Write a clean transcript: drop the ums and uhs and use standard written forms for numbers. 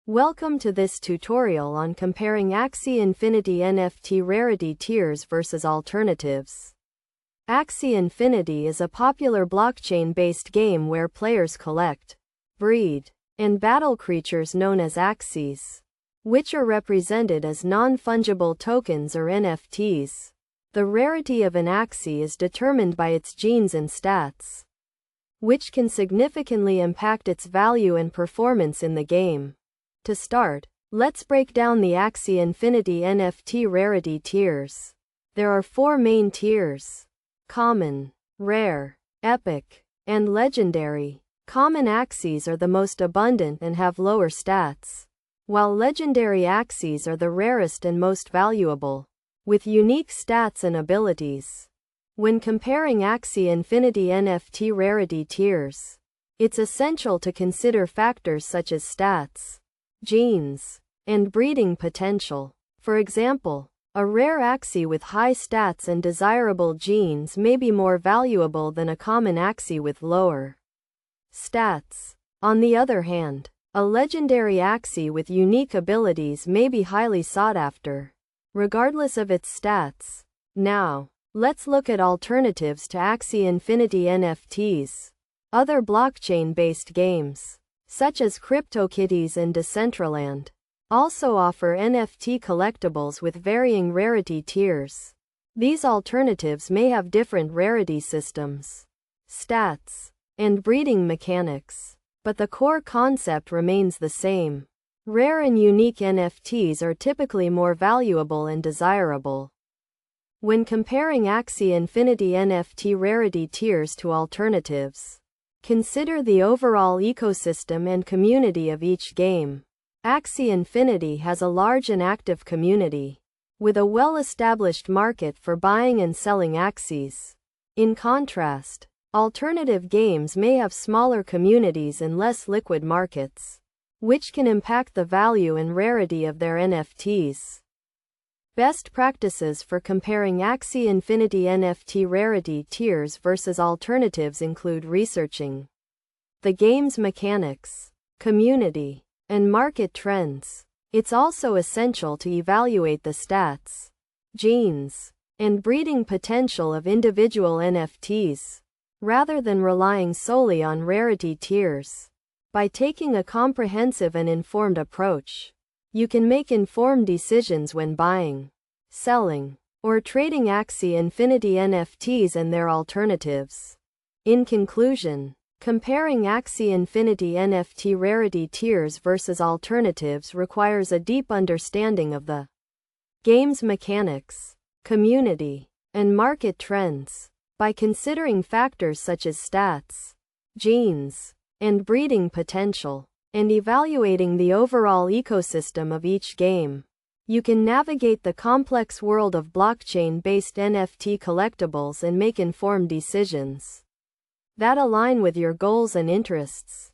Welcome to this tutorial on comparing Axie Infinity NFT Rarity tiers versus alternatives. Axie Infinity is a popular blockchain-based game where players collect, breed, and battle creatures known as Axies, which are represented as non-fungible tokens or NFTs. The rarity of an Axie is determined by its genes and stats, which can significantly impact its value and performance in the game. To start, let's break down the Axie Infinity NFT Rarity tiers. There are four main tiers: Common, Rare, Epic, and Legendary. Common Axies are the most abundant and have lower stats, while Legendary Axies are the rarest and most valuable, with unique stats and abilities. When comparing Axie Infinity NFT Rarity tiers, it's essential to consider factors such as stats, genes, and breeding potential. For example, a rare Axie with high stats and desirable genes may be more valuable than a common Axie with lower stats. On the other hand, a legendary Axie with unique abilities may be highly sought after, regardless of its stats. Now, let's look at alternatives to Axie Infinity NFTs. Other blockchain-based games, such as CryptoKitties and Decentraland, also offer NFT collectibles with varying rarity tiers. These alternatives may have different rarity systems, stats, and breeding mechanics, but the core concept remains the same. Rare and unique NFTs are typically more valuable and desirable. When comparing Axie Infinity NFT Rarity tiers to alternatives, consider the overall ecosystem and community of each game. Axie Infinity has a large and active community, with a well-established market for buying and selling Axies. In contrast, alternative games may have smaller communities and less liquid markets, which can impact the value and rarity of their NFTs. Best practices for comparing Axie Infinity NFT Rarity tiers versus alternatives include researching the game's mechanics, community, and market trends. It's also essential to evaluate the stats, genes, and breeding potential of individual NFTs, rather than relying solely on rarity tiers. By taking a comprehensive and informed approach, you can make informed decisions when buying, selling, or trading Axie Infinity NFTs and their alternatives. In conclusion, comparing Axie Infinity NFT Rarity tiers versus alternatives requires a deep understanding of the game's mechanics, community, and market trends. By considering factors such as stats, genes, and breeding potential, and evaluating the overall ecosystem of each game, you can navigate the complex world of blockchain-based NFT collectibles and make informed decisions that align with your goals and interests.